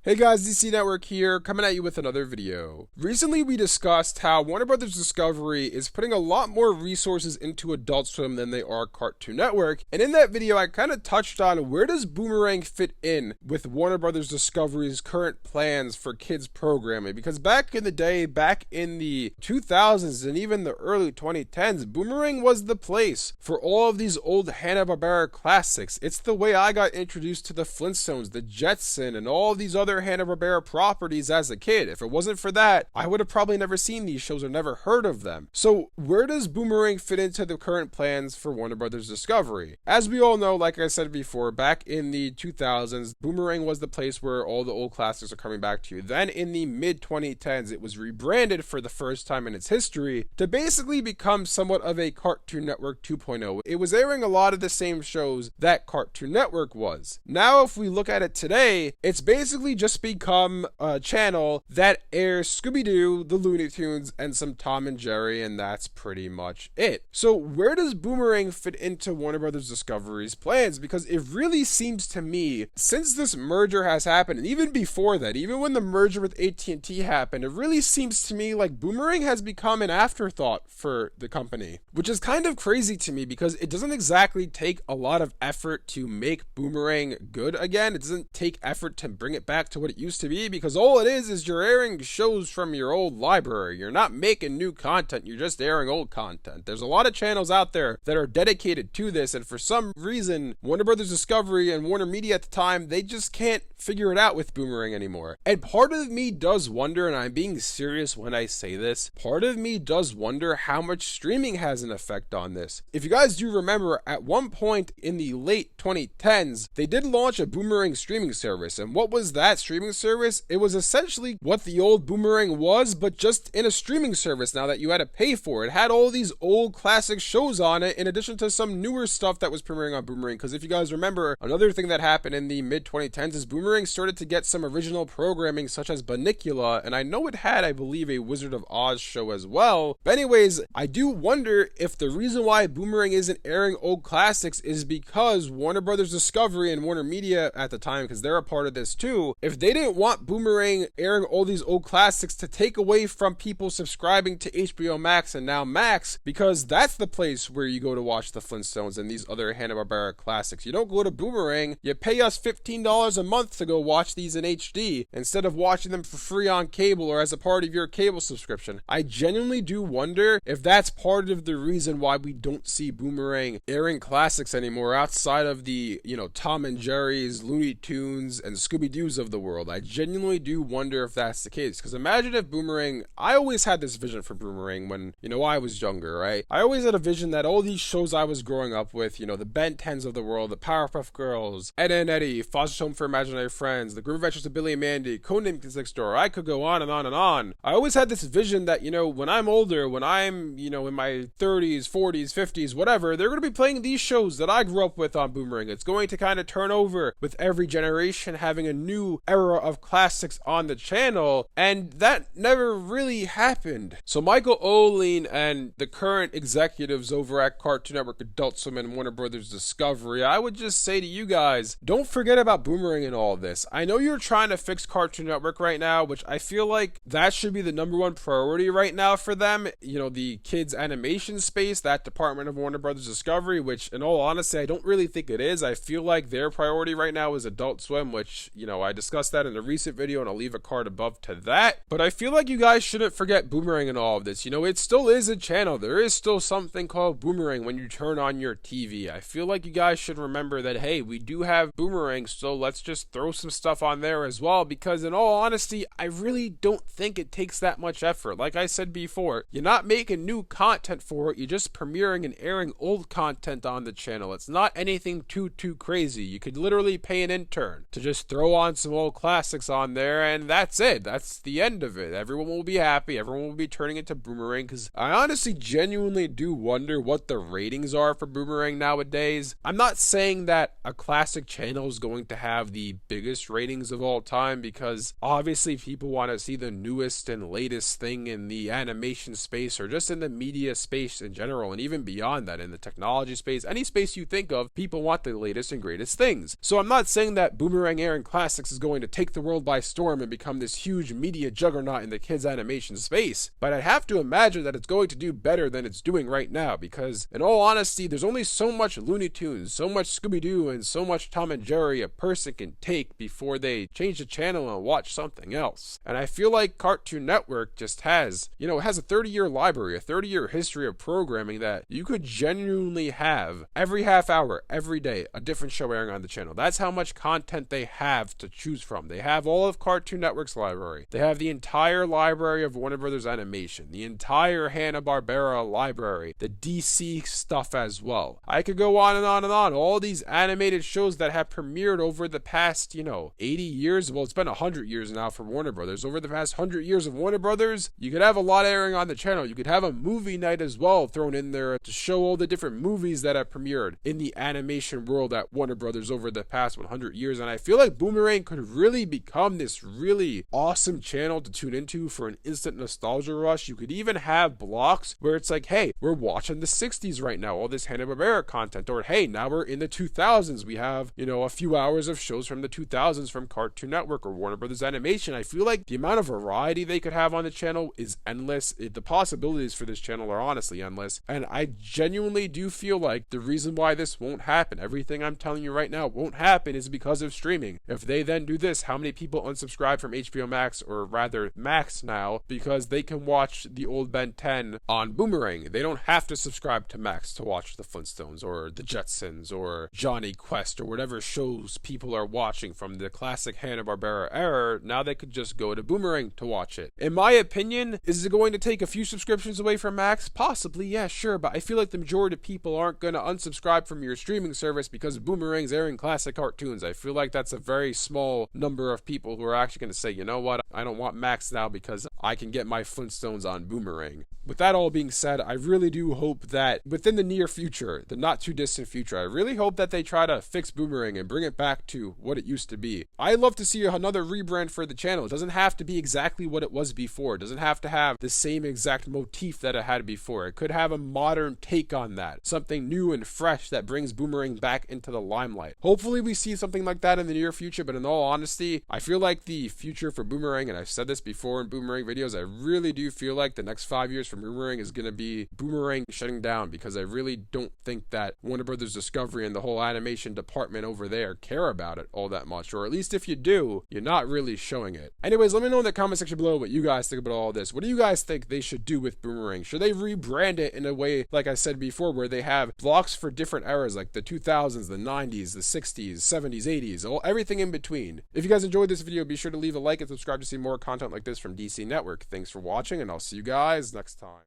Hey guys, DC Network here, coming at you with another video. Recently we discussed how Warner Brothers Discovery is putting a lot more resources into Adult Swim than they are Cartoon Network, and in that video I kind of touched on where does Boomerang fit in with Warner Brothers Discovery's current plans for kids programming, because back in the day, back in the 2000s and even the early 2010s, Boomerang was the place for all of these old Hanna-Barbera classics. It's the way I got introduced to the Flintstones, the Jetsons, and all these other Hanna-Barbera properties as a kid. If it wasn't for that, I would have probably never seen these shows or never heard of them. So where does Boomerang fit into the current plans for Warner Brothers Discovery? As we all know, like I said before, back in the 2000s, Boomerang was the place where all the old classics are coming back to you. Then in the mid-2010s, it was rebranded for the first time in its history to basically become somewhat of a Cartoon Network 2.0. It was airing a lot of the same shows that Cartoon Network was. Now, if we look at it today, it's basically just become a channel that airs Scooby-Doo, the Looney Tunes, and some Tom and Jerry, and that's pretty much it. So where does Boomerang fit into Warner Brothers Discovery's plans? Because it really seems to me, since this merger has happened, and even before that, even when the merger with AT&T happened, it really seems to me like Boomerang has become an afterthought for the company, which is kind of crazy to me because it doesn't exactly take a lot of effort to make Boomerang good again. It doesn't take effort to bring it back to what it used to be, because all it is you're airing shows from your old library. You're not making new content, you're just airing old content. There's a lot of channels out there that are dedicated to this, and for some reason Warner Brothers Discovery and Warner Media at the time, they just can't figure it out with Boomerang anymore. And part of me does wonder, and I'm being serious when I say this, part of me does wonder how much streaming has an effect on this. If you guys do remember, at one point in the late 2010s, they did launch a Boomerang streaming service, and what was that streaming service? It was essentially what the old Boomerang was, but just in a streaming service now that you had to pay for. It had all these old classic shows on it, in addition to some newer stuff that was premiering on Boomerang, because if you guys remember, another thing that happened in the mid-2010s is Boomerang started to get some original programming such as Bunnicula, and I know it had, I believe, a Wizard of Oz show as well. But anyways, I do wonder if the reason why Boomerang isn't airing old classics is because Warner Brothers Discovery and Warner Media at the time, because they're a part of this too, if they didn't want Boomerang airing all these old classics to take away from people subscribing to HBO Max and now Max, because that's the place where you go to watch the Flintstones and these other Hanna-Barbera classics. You don't go to Boomerang, you pay us $15 a month to go watch these in HD instead of watching them for free on cable or as a part of your cable subscription. I genuinely do wonder if that's part of the reason why we don't see Boomerang airing classics anymore outside of the, Tom and Jerry's, Looney Tunes, and Scooby-Doo's of the world. I genuinely do wonder if that's the case, because imagine if Boomerang, I always had this vision for Boomerang when, I was younger, right? I always had a vision that all these shows I was growing up with, the Ben 10s of the world, the Powerpuff Girls, Ed and Eddie, Foster's Home for Imaginary Friends, The Grim Adventures of Billy and Mandy, Codename Kids Next Door, I could go on and on and on. I always had this vision that, when I'm older, when I'm, in my 30s, 40s, 50s, whatever, they're going to be playing these shows that I grew up with on Boomerang. It's going to kind of turn over with every generation having a new era of classics on the channel, and that never really happened. So Michael Oline and the current executives over at Cartoon Network, Adult Swim, and Warner Brothers Discovery, I would just say to you guys, don't forget about Boomerang in all this. I know you're trying to fix Cartoon Network right now, which I feel like that should be the number one priority right now for them. The kids animation space, that department of Warner Brothers Discovery, which in all honesty, I don't really think it is. I feel like their priority right now is Adult Swim, which, I discussed that in a recent video and I'll leave a card above to that. But I feel like you guys shouldn't forget Boomerang in all of this. It still is a channel. There is still something called Boomerang when you turn on your TV. I feel like you guys should remember that, hey, we do have Boomerang, so let's just throw some stuff on there as well, because in all honesty, I really don't think it takes that much effort. Like I said before, you're not making new content for it, you're just premiering and airing old content on the channel. It's not anything too crazy. You could literally pay an intern to just throw on some old classics on there, and that's it. That's the end of it. Everyone will be happy. Everyone will be turning into Boomerang, because I honestly genuinely do wonder what the ratings are for Boomerang nowadays. I'm not saying that a classic channel is going to have the biggest ratings of all time, because obviously people want to see the newest and latest thing in the animation space or just in the media space in general, and even beyond that, in the technology space, any space you think of, people want the latest and greatest things. So I'm not saying that Boomerang airing classics is going going to take the world by storm and become this huge media juggernaut in the kids animation space, but I'd have to imagine that it's going to do better than it's doing right now, because in all honesty, there's only so much Looney Tunes, so much Scooby-Doo, and so much Tom and Jerry a person can take before they change the channel and watch something else. And I feel like Cartoon Network just has, it has a 30-year library, a 30-year history of programming that you could genuinely have every half hour, every day, a different show airing on the channel. That's how much content they have to choose from. They have all of Cartoon Network's library. They have the entire library of Warner Brothers Animation, the entire Hanna-Barbera library, the DC stuff as well. I could go on and on and on. All these animated shows that have premiered over the past, 80 years. Well, it's been 100 years now for Warner Brothers. Over the past 100 years of Warner Brothers, you could have a lot airing on the channel. You could have a movie night as well thrown in there to show all the different movies that have premiered in the animation world at Warner Brothers over the past 100 years. And I feel like Boomerang could really become this really awesome channel to tune into for an instant nostalgia rush. You could even have blocks where it's like, hey, we're watching the 60s right now, all this Hanna-Barbera content, or hey, now we're in the 2000s. We have, a few hours of shows from the 2000s from Cartoon Network or Warner Brothers Animation. I feel like the amount of variety they could have on the channel is endless. The possibilities for this channel are honestly endless. And I genuinely do feel like the reason why this won't happen, everything I'm telling you right now won't happen, is because of streaming. If they then do this, how many people unsubscribe from HBO Max, or rather Max now, because they can watch the old Ben 10 on Boomerang? They don't have to subscribe to Max to watch the Flintstones or the Jetsons or Johnny Quest or whatever shows people are watching from the classic Hanna-Barbera era. Now they could just go to Boomerang to watch it. In my opinion, is it going to take a few subscriptions away from Max? Possibly, yeah, sure, but I feel like the majority of people aren't going to unsubscribe from your streaming service because Boomerang's airing classic cartoons. I feel like that's a very small number of people who are actually going to say, you know what, I don't want Max now because I can get my Flintstones on Boomerang. With that all being said, I really do hope that within the near future, the not too distant future, I really hope that they try to fix Boomerang and bring it back to what it used to be. I'd love to see another rebrand for the channel. It doesn't have to be exactly what it was before. It doesn't have to have the same exact motif that it had before. It could have a modern take on that, something new and fresh that brings Boomerang back into the limelight. Hopefully we see something like that in the near future, but in all honesty, I feel like the future for Boomerang, and I've said this before in Boomerang videos, I really do feel like the next 5 years for Boomerang is going to be Boomerang shutting down, because I really don't think that Warner Brothers Discovery and the whole animation department over there care about it all that much, or at least if you do, you're not really showing it. Anyways, let me know in the comment section below what you guys think about all this. What do you guys think they should do with Boomerang? Should they rebrand it in a way, like I said before, where they have blocks for different eras, like the 2000s, the 90s, the 60s, 70s, 80s, everything in between? If you guys enjoyed this video, be sure to leave a like and subscribe to see more content like this from DC Network. Thanks for watching, and I'll see you guys next time.